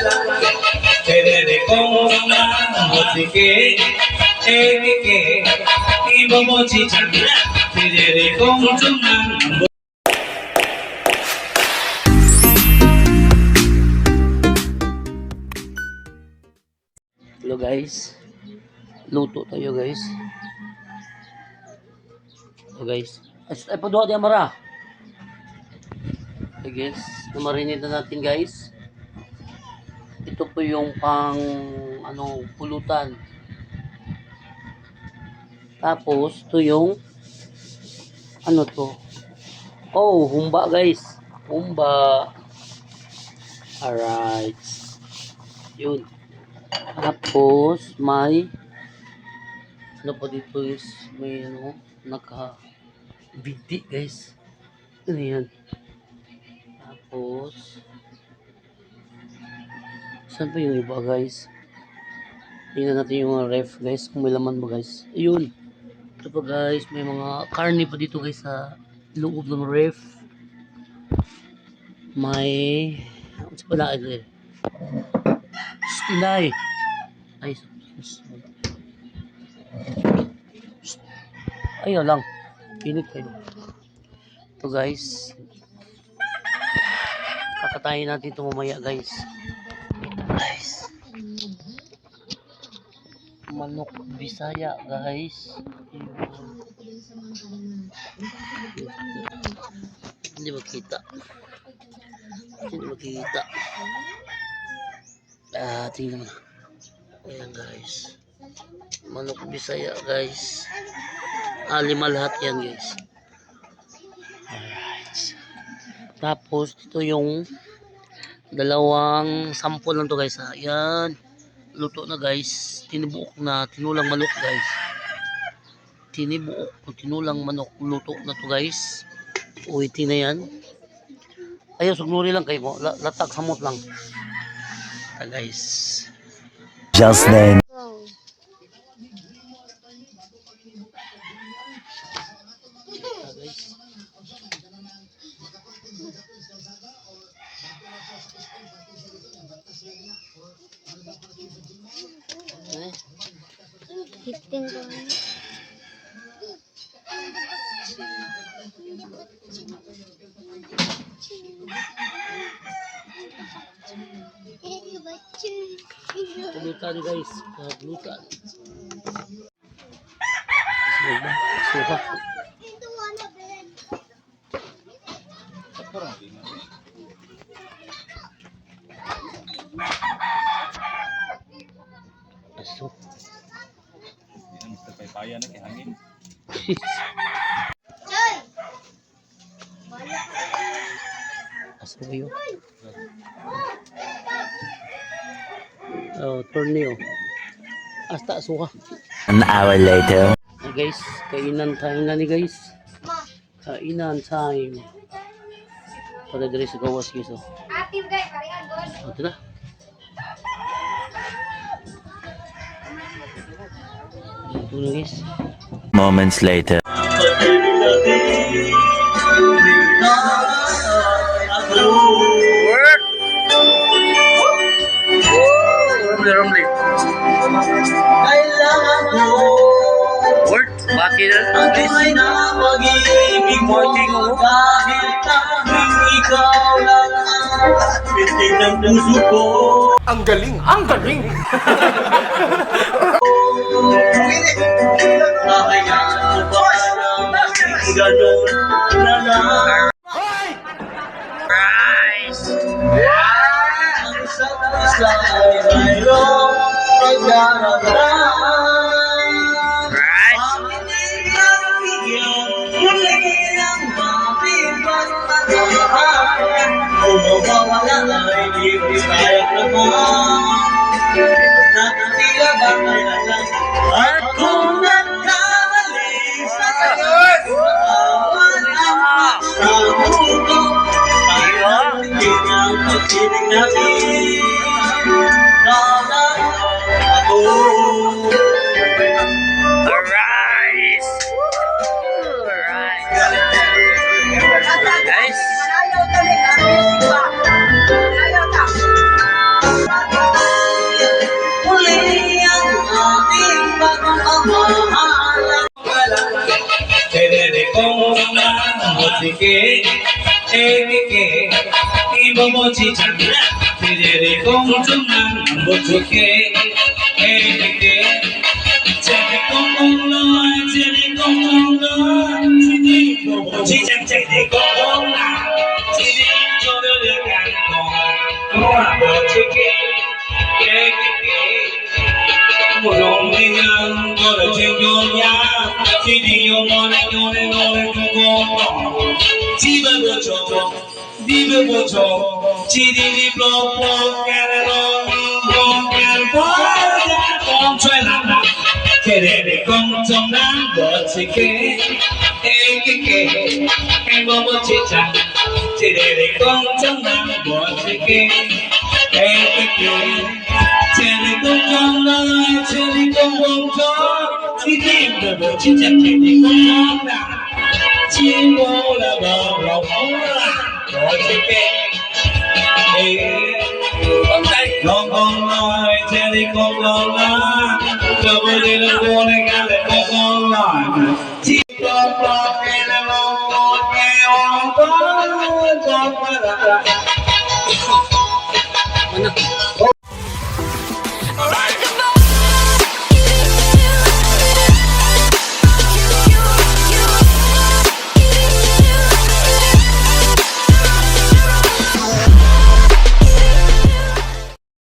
Terere kong motike, ekike, ibomochi chakra. Terere kong tunang. Hello guys, luto tayo guys. So guys, ay padua di amara. Okay guys, namarinate na natin guys. Ito po yung pang pulutan. Tapos ito yung to. Oh, humba guys. Humba. Alright. Yun. Tapos may po dito is may naka-bidi guys. Ano yan? Tapos saan pa yung iba guys? Tingnan natin yung mga ref guys kung may laman ba guys. Ayun. Ito pa guys, may mga karne pa dito guys sa loob ng ref. May ano sa pala ito eh. Stinay. Ay, ayaw lang. Pinit kayo. Ito guys. Kakatayin natin ito mamaya guys. Guys. Manok Bisaya guys. Hindi makita. Tingnan mo. Ayan guys. Manok Bisaya guys. 5 lahat yan guys. Alright. Tapos ito yung dalawang sample lang to guys. Ayan. Luto na guys. Tinibuok na tinulang manok guys. Tinulang manok. Luto na to guys. Uwiti na yan. Ayaw, sugnuri lang kayo. Latak samot lang. Guys. Just then. Pulutan guys, pulutan. Suha. Aso. Paypaya na kay hangin. Aso ba yun? Oh, torneo. Hasta suha. An hour later. Guys, kainan time na ni guys. Kainan time. Para diri sa gawas guys. Active guys, parehan doon. Ito na. Ito na guys. Moments later. Rumli. Work, bakit na? Ay na pag-ibig mo kahit tanging ikaw lang ang pitig ng puso ko. Ang galing! Ang galing! Kakayaan ko parang ganun na lang. Rice! Ang sa ay mayroong nagdaragdag. Mawawala ay libre kahit naman. Nakatila ba kaya lang? At kung nagkamali sa tayon, awan ang makamuto. Ayaw hindi ang pag-ibig natin. Nalang ako. Rice! Guys! que y vamos chichando te con chungan mucho que chạy con lo chạy con lo chỉ chẳng chạy để con là chỉ đi cho được càng còn qua bờ cái một lòng đi ngang có được trên vô nhà chỉ đi vô mòn vô con chỉ bơ cho đi bơ cho chỉ đi block cái con chơi làm thế để con trong nắng bờ chỉ cái em mơ mơ chỉ chẳng chỉ để con trong nắng bờ chỉ cái chỉ để con trong nắng chỉ để con bông gió chỉ tìm được bờ chỉ chẳng chỉ để con trong nắng chỉ mơ là bờ lòng là bờ chỉ cái con nói chỉ để con nói cho bữa đi nó cô này nghe để con nói chỉ con nghe là con nghe con có là Mana?